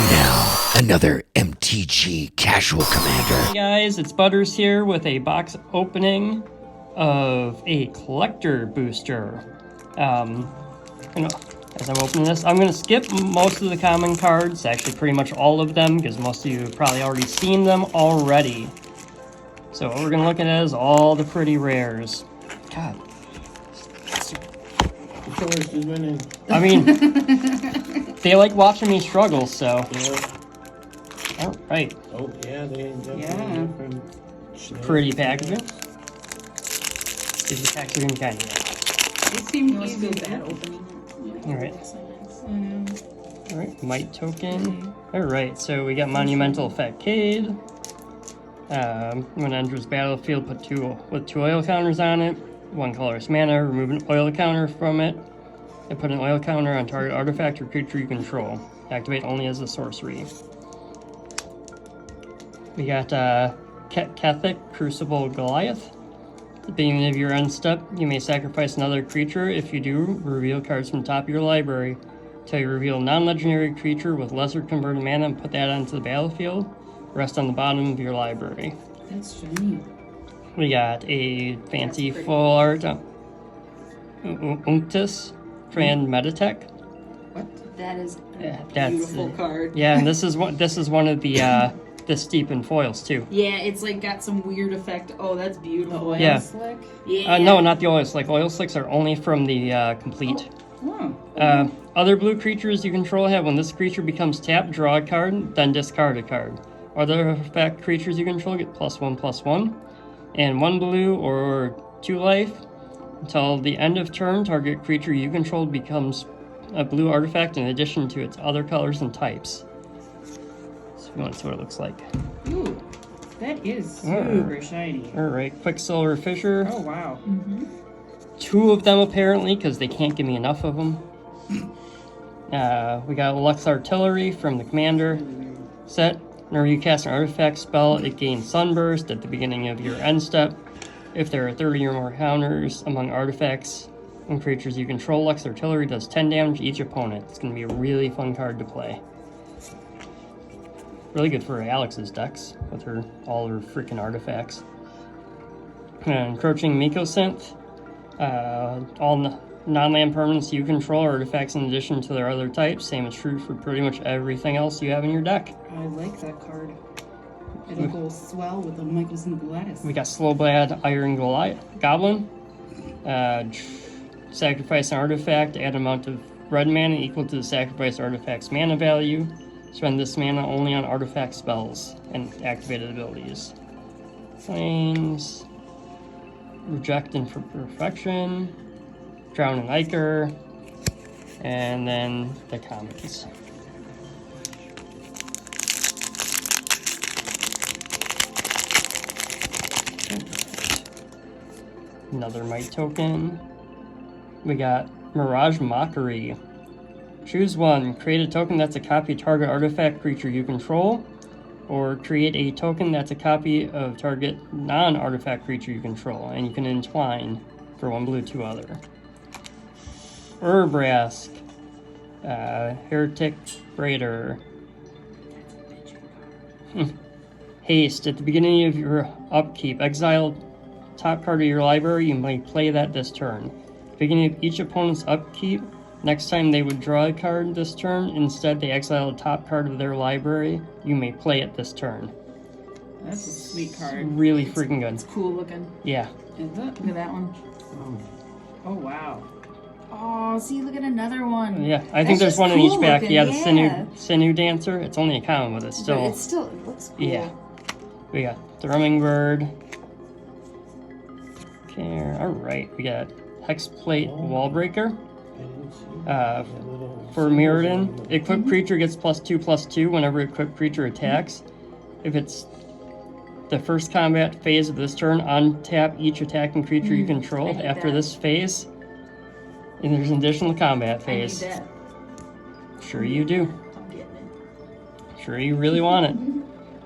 now, another MTG Casual Commander. Hey guys, it's Butters here with a box opening of a collector booster. As I'm opening this, I'm going to skip most of the common cards, actually pretty much all of them, because most of you have probably already seen them already. So what we're going to look at is all the pretty rares. God. I mean, they like watching me struggle, so. Yeah. All right. Oh, yeah, they definitely Pretty packaging. Is the packaging kind of It seemed easy to bad opening. All right. All right, Might token. All right, so we got Monumental Effect Cade. When it enters battlefield, put two oil counters on it. 1 colorless mana, remove an oil counter from it, and put an oil counter on target artifact or creature you control. Activate only as a sorcery. We got Catholic Crucible Goliath. At the beginning of your end step, you may sacrifice another creature. If you do, reveal cards from the top of your library. Until you reveal a non-legendary creature with lesser converted mana and put that onto the battlefield. Rest on the bottom of your library. That's shiny. We got a fancy full art Unctus Trans Meditech. What? That is a That's beautiful card. Yeah, and this is one of the steep in foils too. Yeah, it's like got some weird effect. Oh, that's beautiful. Oil Yeah. slick? Yeah. No, not the oil slick. Oil slicks are only from the complete. Oh. Other blue creatures you control have when this creature becomes tapped, draw a card, then discard a card. Other effect creatures you control get +1/+1. And 1 blue or 2 life. Until the end of turn, target creature you control becomes a blue artifact in addition to its other colors and types. So you want to see what it looks like. Ooh, that is super shiny. Alright, Quicksilver Fisher. Oh, wow. 2 of them apparently, because they can't give me enough of them. We got Lux Artillery from the Commander set. Whenever you cast an artifact spell, it gains Sunburst at the beginning of your end step. If there are 30 or more counters among artifacts and creatures you control, Lux Artillery does 10 damage to each opponent. It's going to be a really fun card to play. Really good for Alex's decks with all her freaking artifacts. Encroaching Mycosynth. All non-land permanents you control are artifacts in addition to their other types. Same is true for pretty much everything else you have in your deck. I like that card. It'll go swell with the Mycosynth Gladys. We got Slowblad Iron Goblin. Sacrifice an artifact, add an amount of red mana equal to the sacrifice artifact's mana value. Spend this mana only on artifact spells and activated abilities. Flames. Reject and for Perfection. Drown and Ichor. And then the commons. Another Might token. We got Mirage Mockery. Choose one. Create a token that's a copy of target artifact creature you control, or create a token that's a copy of target non-artifact creature you control, and you can entwine for 1 blue, 2 other. Urbrask. Heretic Raider. Haste. At the beginning of your upkeep, exile top card of your library. You may play that this turn. Beginning of each opponent's upkeep, next time they would draw a card this turn, instead they exile a top card of their library. You may play it this turn. That's a sweet card. Really freaking good. It's cool looking. Yeah. Is it? Look at that one. Oh, wow. Oh, see, look at another one. Yeah, I think there's just one in cool each pack. looking, Yeah, the yeah. Sinew Dancer. It's only a common, but it's still... But it looks cool. Yeah. We got Thrumming Bird. Okay, alright. We got Hexplate Wallbreaker. For Mirrodin, equipped creature gets +2/+2 whenever equipped creature attacks. If it's the first combat phase of this turn, untap each attacking creature you control. After this phase, and there's an additional combat phase. I need that. Sure you do. I'm getting it. Sure you really want it.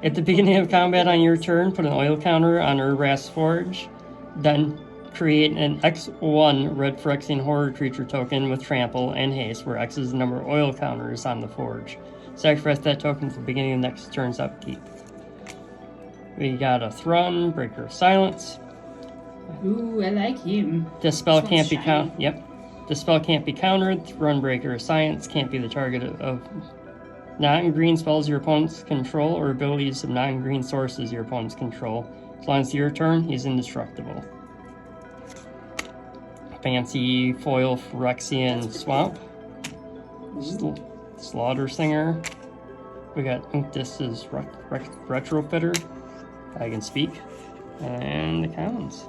At the beginning of combat on your turn, put an oil counter on Urbrask Forge. Then create an X1 red Phyrexian horror creature token with trample and haste, where X is the number of oil counters on the forge. Sacrifice that token at the beginning of the next turn's upkeep. We got a Thrun, Breaker of Silence. Ooh, I like him. This spell This can't one's be countered. Yep. This spell can't be countered. Thrun, Breaker of Silence can't be the target of non-green spells your opponents control or abilities of non-green sources your opponents control. As long as it's your turn, he's indestructible. Fancy foil Phyrexian Swamp. Slaughter Singer. We got this is Retrofitter. I can speak. And the commons.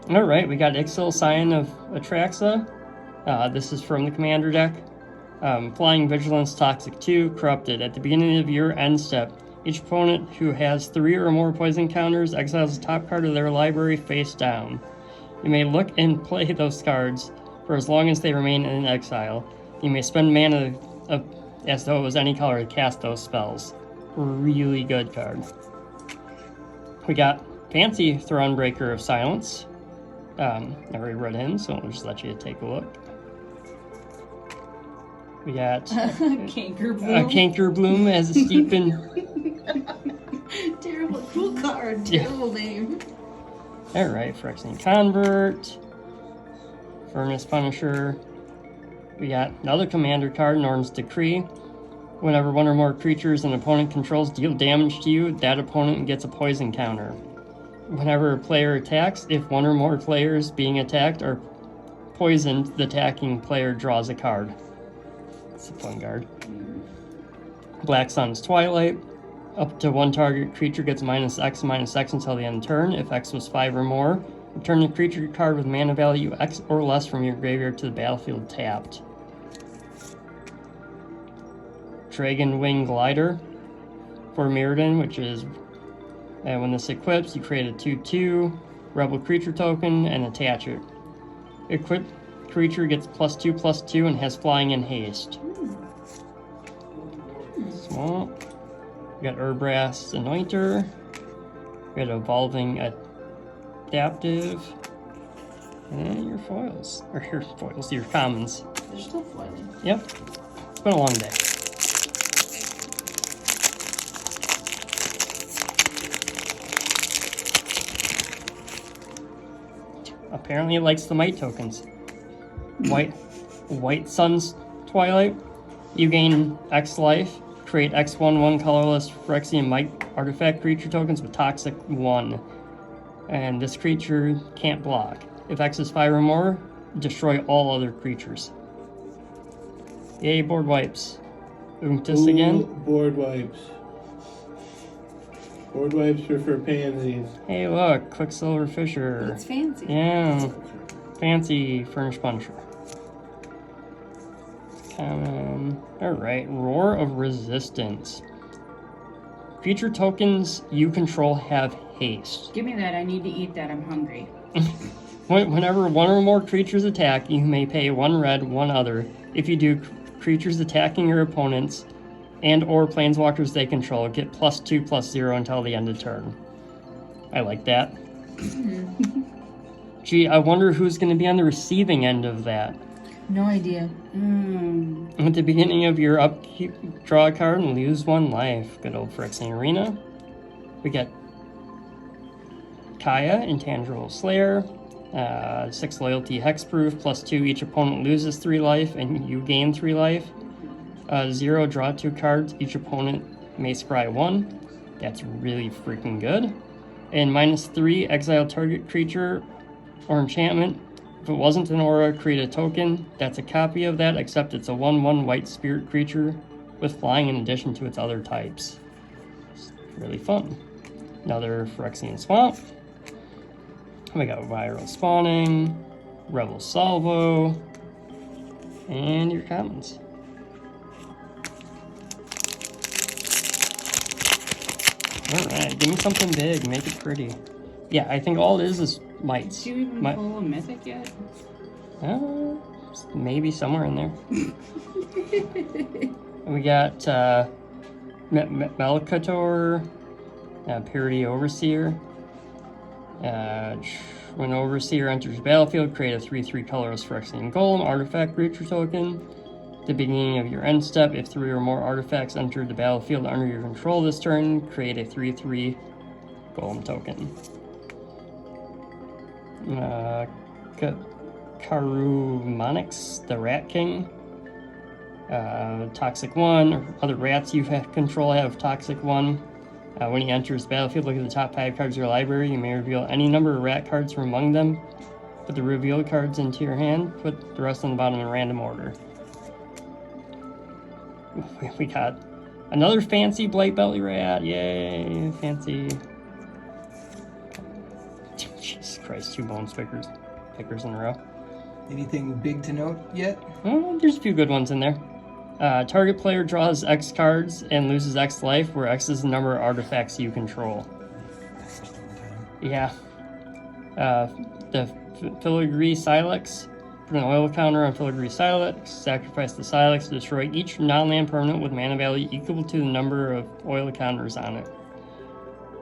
Alright, we got Ixil, Scion of Atraxa. This is from the commander deck. Flying Vigilance, Toxic 2, Corrupted. At the beginning of your end step, each opponent who has 3 or more poison counters exiles the top card of their library face down. You may look and play those cards for as long as they remain in exile. You may spend mana as though it was any color to cast those spells. Really good card. We got Fancy Thronebreaker of Silence. I already read him, so I'll just let you take a look. We got Canker Bloom. Canker Bloom as a steepen. Terrible, cool card. Terrible name. Alright, Phyrexian Convert. Furnace Punisher. We got another commander card, Norn's Decree. Whenever one or more creatures an opponent controls deal damage to you, that opponent gets a poison counter. Whenever a player attacks, if one or more players being attacked are poisoned, the attacking player draws a card. It's a fun card. Black Sun's Twilight. Up to one target creature gets -X until the end of turn. If X was 5 or more, return the creature card with mana value X or less from your graveyard to the battlefield tapped. Dragon Wing Glider for Mirrodin, which is when this equips, you create a 2/2 rebel creature token and attach it. Equipped creature gets +2/+2 and has flying and haste. Swamp. We got Urbrass Anointer. We got Evolving Adaptive. And your foils. Or your foils, your commons. They're still foiling. Yep. It's been a long day. Apparently it likes the might tokens. White Sun's Twilight. You gain X life. Create X/1/1 colorless Phyrexian Might artifact creature tokens with Toxic 1. And this creature can't block. If X is 5 or more, destroy all other creatures. Yay, board wipes. Unctus again. Board wipes. Board wipes are for pansies. Hey, look, Quicksilver Fisher. That's fancy. Yeah, fancy Furnace Punisher. Common. Alright, Roar of Resistance. Creature tokens you control have haste. Give me that. I need to eat that. I'm hungry. Whenever one or more creatures attack, you may pay 1 red, 1 other. If you do, creatures attacking your opponents and or planeswalkers they control get +2/+0 until the end of turn. I like that. Gee, I wonder who's going to be on the receiving end of that. No idea. At the beginning of your upkeep, draw a card and lose 1 life. Good old Phyrexian Arena. We get Kaya, Intangible Slayer. 6 loyalty hexproof, +2, each opponent loses 3 life and you gain 3 life. 0, draw 2 cards, each opponent may scry 1. That's really freaking good. And -3, exile target creature or enchantment. If it wasn't an aura, create a token that's a copy of that, except it's a 1/1 white spirit creature with flying in addition to its other types. It's really fun. Another Phyrexian Swamp. We got Viral Spawning, Rebel Salvo, and your commons. Alright, give me something big, make it pretty. Yeah, I think all it is mites. Did you even pull a mythic yet? Maybe somewhere in there. We got Melkator, Purity Overseer. When Overseer enters the battlefield, create a 3/3 colorless Phyrexian Golem artifact creature token. At the beginning of your end step, if 3 or more artifacts enter the battlefield under your control this turn, create a 3/3 Golem token. Karumonix, the Rat King. Toxic 1, or other rats you control have Toxic 1. When he enters the battlefield, look at the top 5 cards of your library. You may reveal any number of rat cards from among them. Put the revealed cards into your hand. Put the rest on the bottom in random order. We got another fancy Blight Belly Rat. Yay, fancy. Jesus Christ, 2 bone pickers in a row. Anything big to note yet? Oh, there's a few good ones in there. Target player draws X cards and loses X life, where X is the number of artifacts you control. Yeah. The Filigree Silex. Put an oil counter on Filigree Silex. Sacrifice the Silex to destroy each non-land permanent with mana value equal to the number of oil counters on it.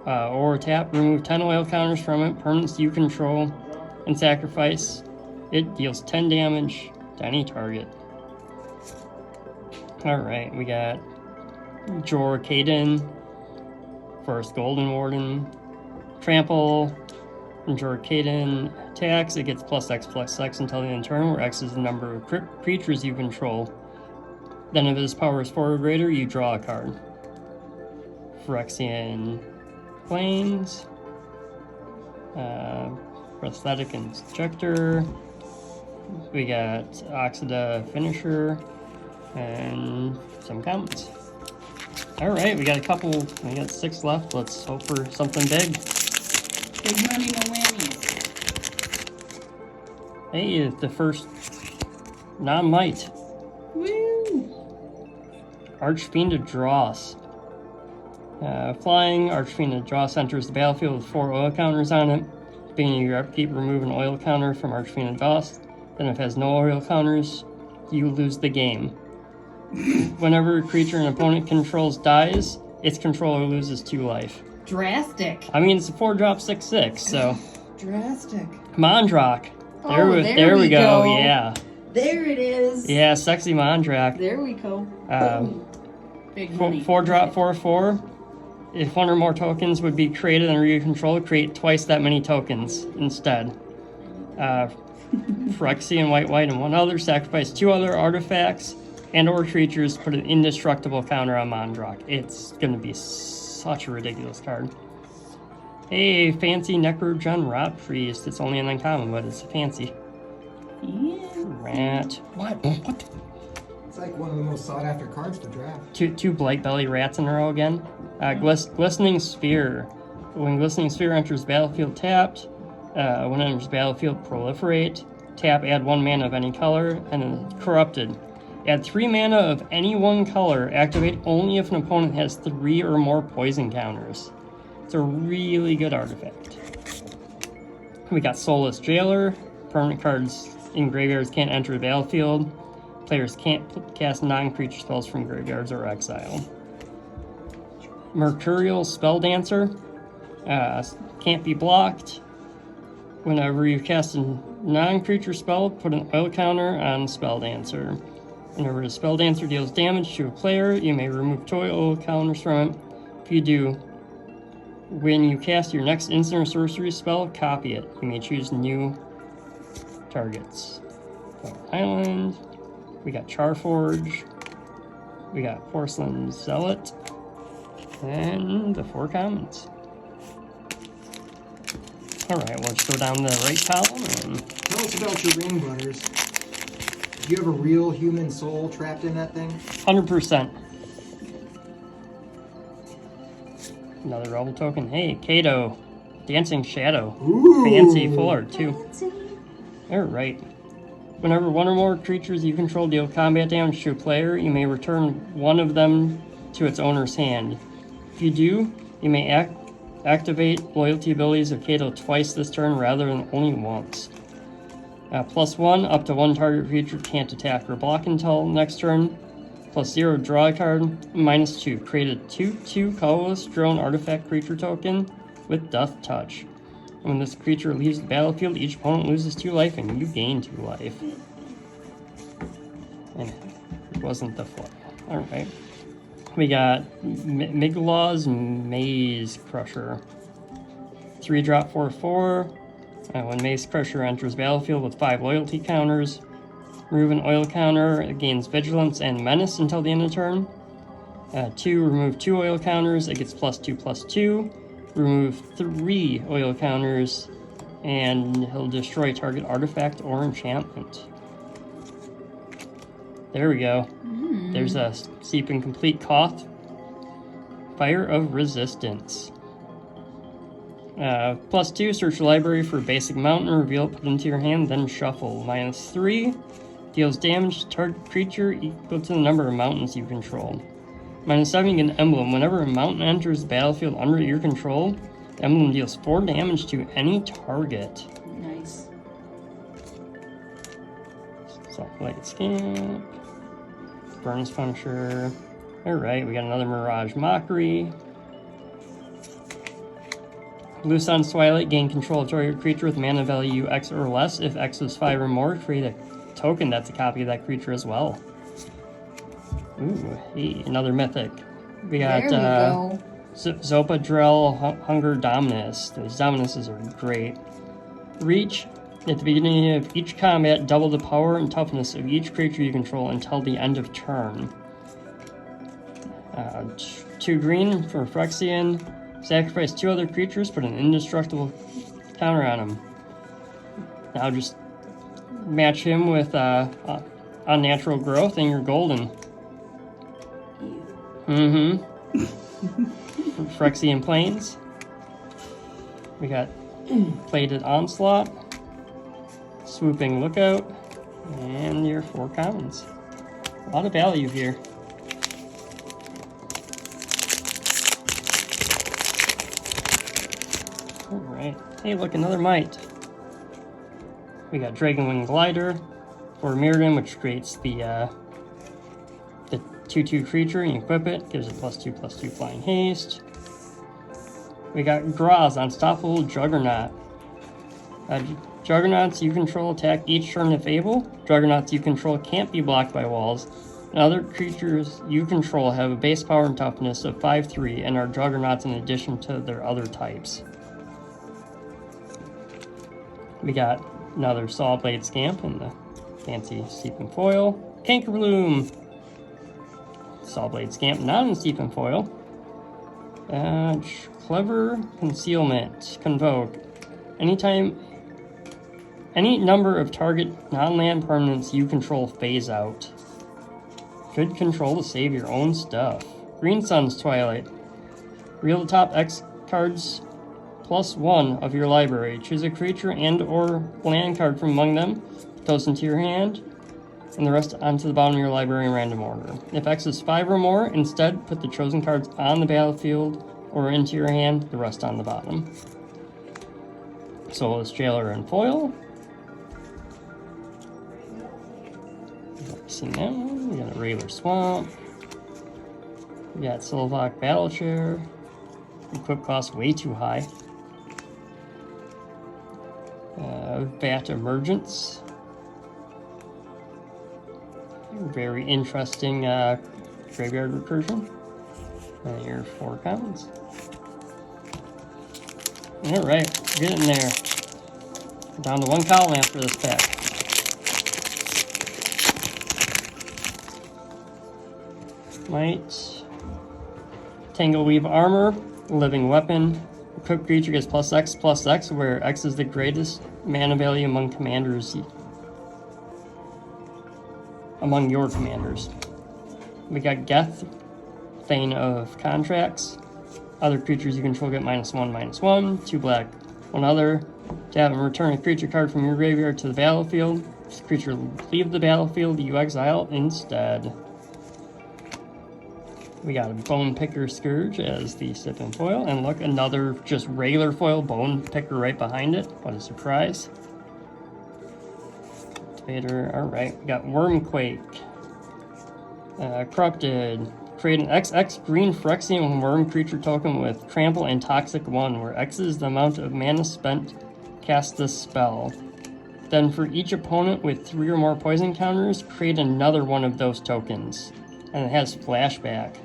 Or tap, remove 10 oil counters from it, permanents you control, and sacrifice. It deals 10 damage to any target. Alright, we got Jor Kaden, Forest Golden Warden, Trample, and Jor Kaden attacks. It gets +X/+X until the end of turn, where X is the number of creatures you control. Then if his power is 4 or greater, you draw a card. Phyrexian Plains, Prosthetic Injector, we got Oxida Finisher, and some comments. Alright, we got 6 left. Let's hope for something big. Big money, no whammies. Hey, it's the first non-might. Woo! Archfiend of Dross. Flying, Archfiend of Dross enters the battlefield with 4 oil counters on it. Beginning of your upkeep, remove an oil counter from Archfiend of Dross. Then if it has no oil counters, you lose the game. Whenever a creature an opponent controls dies, its controller loses 2 life. Drastic. I mean, it's a 4-drop 6/6, so. Drastic. Mondrak. There we go. Yeah. There it is. Yeah, sexy Mondrak. There we go. Big money. 4-drop 4/4. If 1 or more tokens would be created under your control, create twice that many tokens instead. Phyrexia and white, and 1 other. Sacrifice 2 other artifacts and or creatures. Put an indestructible counter on Mondrak. It's gonna be such a ridiculous card. Hey, fancy Necrogen Rot Priest. It's only an uncommon, but it's fancy. Yeah. Rat. What? It's like one of the most sought after cards to draft. Two Blight Belly Rats in a row again. Glistening Sphere. When Glistening Sphere enters battlefield tapped, when it enters battlefield, proliferate. Tap, add 1 mana of any color, and then Corrupted. Add 3 mana of any 1 color. Activate only if an opponent has 3 or more poison counters. It's a really good artifact. We got Soulless Jailer. Permanent cards in graveyards can't enter the battlefield. Players can't cast non-creature spells from graveyards or exile. Mercurial Spelldancer. Can't be blocked. Whenever you cast a non-creature spell, put an oil counter on Spelldancer. Whenever the Spelldancer deals damage to a player, you may remove 2 oil counters from it. If you do, when you cast your next instant or sorcery spell, copy it. You may choose new targets. Island. We got Charforge. We got Porcelain Zealot. And the 4 commons. Alright, let's go down the right column and... Tell us about your ring runners. Do you have a real human soul trapped in that thing? 100%. Another rebel token. Hey, Kato. Dancing Shadow. Ooh. Fancy full art too. Alright. Whenever 1 or more creatures you control deal combat damage to a player, you may return 1 of them to its owner's hand. If you do, you may activate loyalty abilities of Kato twice this turn rather than only once. +1, up to 1 target creature can't attack or block until next turn. +0, draw a card. -2, create a 2/2 colorless drone artifact creature token with Death Touch. When this creature leaves the battlefield, each opponent loses 2 life and you gain 2 life. And it wasn't the foil. Alright. We got Miglaw's Maze Crusher. 3-drop 4/4. When Maze Crusher enters battlefield with 5 loyalty counters, remove an oil counter. It gains Vigilance and Menace until the end of turn. 2, remove 2 oil counters. It gets +2/+2. Remove 3 oil counters, and he'll destroy target artifact or enchantment. There we go. There's a Steep and Complete Koth. Fire of Resistance. +2, search your library for a basic mountain, reveal it, put it into your hand, then shuffle. -3, deals damage to target creature equal to the number of mountains you control. -7, you get an emblem. Whenever a mountain enters the battlefield under your control, the emblem deals 4 damage to any target. Nice. Light Scamp. Burns Punisher. Alright, we got another Mirage Mockery. Blue Sun's Twilight, gain control of target creature with mana value X or less. If X is 5 or more, create a token that's a copy of that creature as well. Ooh, hey, another mythic. We got Zopa Drell Hunger Dominus. Those Dominuses are great. Reach. At the beginning of each combat, double the power and toughness of each creature you control until the end of turn. 2 green for Phyrexia. Sacrifice 2 other creatures, put an indestructible counter on him. Now just match him with Unnatural Growth and you're golden. Phyrexian Plains. We got Plated Onslaught, Swooping Lookout, and your 4 commons. A lot of value here. Alright. Hey, look, another Might. We got Dragonwing Glider for Mirrodin, which creates the 2/2 creature, and you equip it, gives it +2/+2 flying haste. We got Graz, Unstoppable Juggernaut. Juggernauts you control attack each turn if able. Juggernauts you control can't be blocked by walls. And other creatures you control have a base power and toughness of 5/3 and are Juggernauts in addition to their other types. We got another Sawblade Scamp in the fancy Steeping Foil. Cankerbloom. Sawblade Scamp, not in Steeping Foil. Clever Concealment. Convoke. Anytime any number of target non-land permanents you control phase out. Good control to save your own stuff. Green Sun's Twilight. Reveal the top X cards +1 of your library. Choose a creature and or land card from among them. Put those into your hand, and the rest onto the bottom of your library in random order. If X is 5 or more, instead put the chosen cards on the battlefield or into your hand, the rest on the bottom. Soulless Jailer and Foil. Seen that one. We got a Railer Swamp. We got Sylvok Battle Chair. Equip cost way too high. Vat Emergence. Very interesting graveyard recursion. And your 4 commons. Alright, getting there. Down to 1 column after this pack. Might. Tangleweave Armor, Living Weapon. Equipped creature gets +X/+X, where X is the greatest mana value among commanders. Among your commanders. We got Geth, Thane of Contracts. Other creatures you control get -1/-1. 2 black, 1 other. Tap and return a creature card from your graveyard to the battlefield. If this creature leave the battlefield, you exile instead. We got a Bone Picker Scourge as the Steeping Foil. And look, another just regular foil Bone Picker right behind it. What a surprise. Activator, alright. We got Wormquake. Corrupted. Create an XX green Phyrexian worm creature token with Trample and Toxic 1, where X is the amount of mana spent cast this spell. Then for each opponent with 3 or more poison counters, create another one of those tokens. And it has flashback.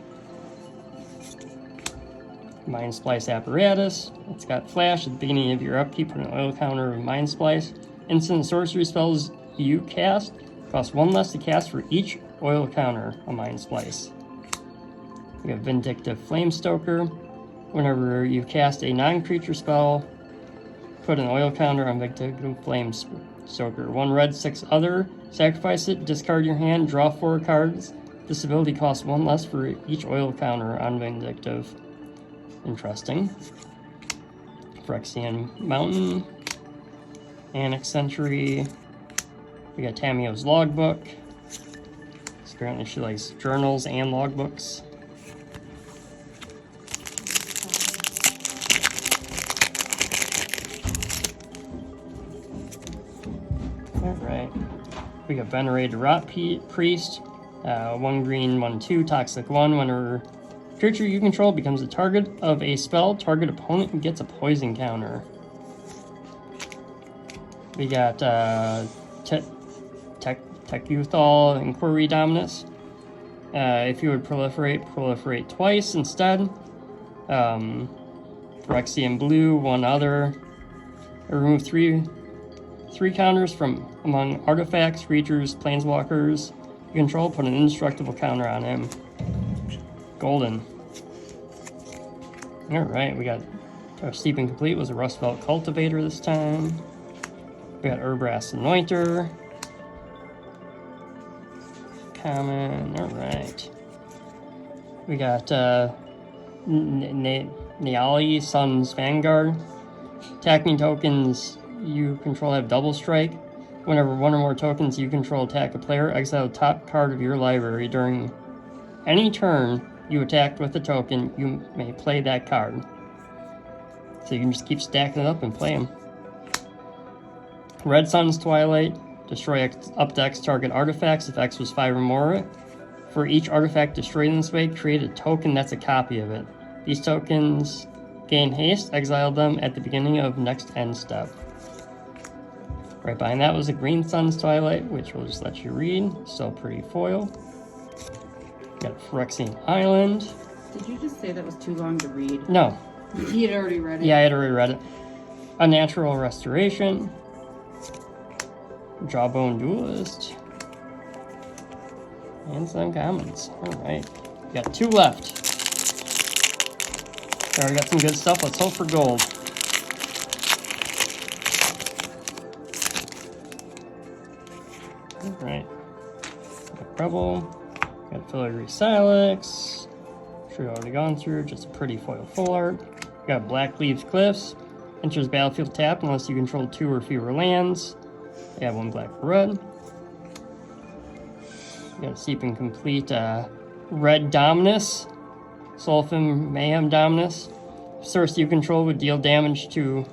Mind Splice Apparatus. It's got flash at the beginning of your upkeep. Put an oil counter of Mind Splice. Instant sorcery spells you cast cost 1 less to cast for each oil counter of Mind Splice. We have Vindictive Flamestoker. Whenever you cast a non-creature spell, put an oil counter on Vindictive Flamestoker. 1 red, 6 other. Sacrifice it, discard your hand, draw 4 cards. This ability costs 1 less for each oil counter on Vindictive. Interesting. Phyrexian Mountain. Annex Sentry. We got Tamio's Logbook. Apparently she likes journals and logbooks. Alright. We got Venerated Rot Priest. 1 green, 1/2, toxic 1. Whenever creature you control becomes the target of a spell, target opponent gets a poison counter. We got Tecuthal Inquiry Dominus. If you would proliferate twice instead. Phyrexian Blue, 1 other. Remove 3 counters from among artifacts, creatures, planeswalkers you control. Put an indestructible counter on him. Golden. Alright, we got our Steep and Complete was a Rustfelt Cultivator this time. We got Urbrass Anointer. Common, alright. We got Niali Sun's Vanguard. Attacking tokens you control have double strike. Whenever 1 or more tokens you control attack a player, exile the top card of your library. During any turn you attacked with a token, you may play that card. So you can just keep stacking it up and play them. Red Sun's Twilight. Destroy up to X target artifacts if X was 5 or more. For each artifact destroyed in this way, create a token that's a copy of it. These tokens gain haste, exile them at the beginning of next end step. Right behind that was a Green Sun's Twilight, which we'll just let you read. Still pretty foil. Got Phyrexian Island. Did you just say that was too long to read? No. He had already read it. Yeah, I had already read it. Unnatural Restoration. Jawbone Duelist. And some commons. Alright. We got 2 left. We already got some good stuff. Let's hope for gold. Alright. Got Rebel. Got Filigree Silex. Sure you've already gone through. Just a pretty foil full art. We got Black Leaves Cliffs. Enters battlefield tapped unless you control 2 or fewer lands. We have 1 black for red. We got a Steep and Complete Red Dominus. Sulfin Mayhem Dominus. Source you control would deal damage to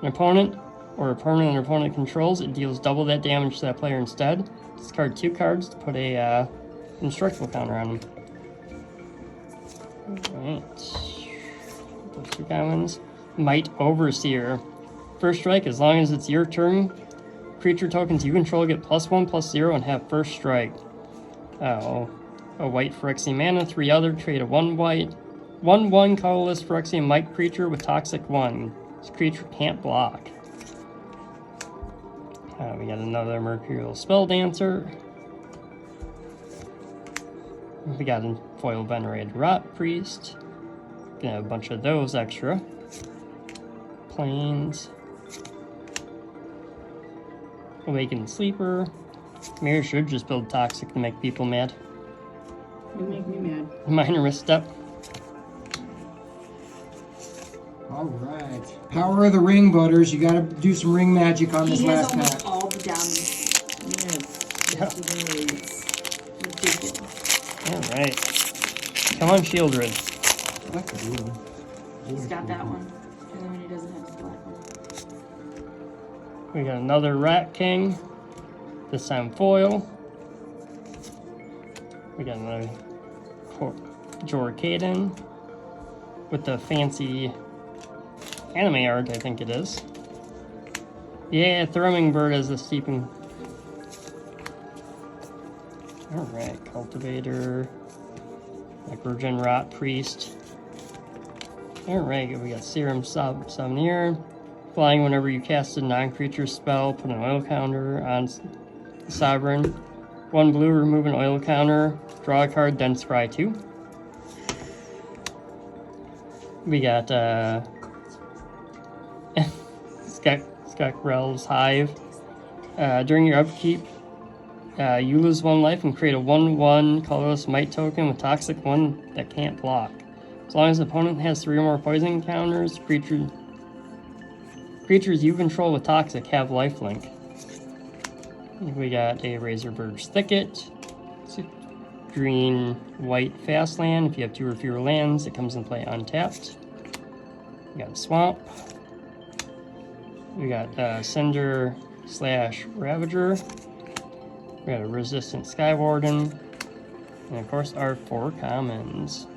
an opponent or a permanent an opponent controls. It deals double that damage to that player instead. Discard 2 cards to put a indestructible counter on them. Alright. Those 2 commons. Might Overseer. First strike, as long as it's your turn, creature tokens you control get +1/+0 and have first strike. A white Phyrexian mana, 3 other, trade a 1 white. 1/1 colorless Phyrexian Might creature with toxic 1. This creature can't block. We got another Mercurial Spelldancer. We got a foil Venerated Rot Priest. Gonna have a bunch of those extra. Plains. Awakened Sleeper. Mirror should just build Toxic to make people mad. You make me mad. Minor Misstep. Alright. Power of the Ring, Butters. You gotta do some ring magic on this He has last almost pack. all the downs. Yes. It is. Ridiculous. Alright. Come on, Shieldred. I like the blue one. He's got that one. And then when he doesn't have the black one. We got another Rat King. This time foil. We got another Jorkaden with the fancy anime art, I think it is. Yeah, Thrumming Bird as the steeping. Alright, Cultivator. Virgin Rot Priest. Alright, we got Serum Souvenir. Flying whenever you cast a non-creature spell, put an oil counter on the Sovereign. 1 blue, remove an oil counter. Draw a card, then scry 2. We got Skek'Rel's Hive. During your upkeep, you lose 1 life and create a 1/1 colorless might token with toxic 1 that can't block. As long as the opponent has 3 or more poison counters, creatures you control with toxic have lifelink. We got a Razorbird's Thicket. Green, white fast land. If you have 2 or fewer lands, it comes in play untapped. We got a Swamp. We got Cinder / Ravager. We got a Resistant Skywarden. And of course, our 4 commons.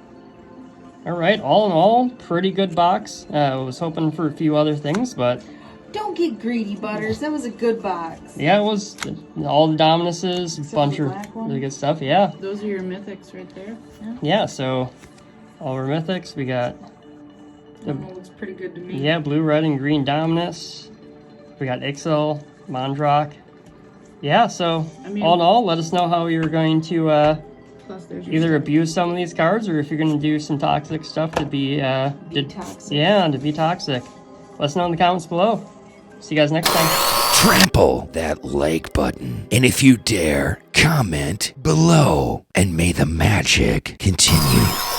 Alright, all in all, pretty good box. I was hoping for a few other things, but Don't get greedy, Butters. That was a good box. yeah, it was all the Dominuses, a Except bunch the of black one? really good stuff. Yeah, Those are your mythics right there. Yeah. yeah. So all our mythics, we got That one looks pretty good to me. yeah, blue, red, and green Dominus. We got Ixel, Mondrock. Yeah, so I mean- all in all, let us know how you're going to Plus there's your either abuse some of these cards or if you're going to do some toxic stuff to be toxic. yeah, to be toxic. Let us know in the comments below. See you guys next time. Trample that like button. And if you dare, comment below. And may the magic continue.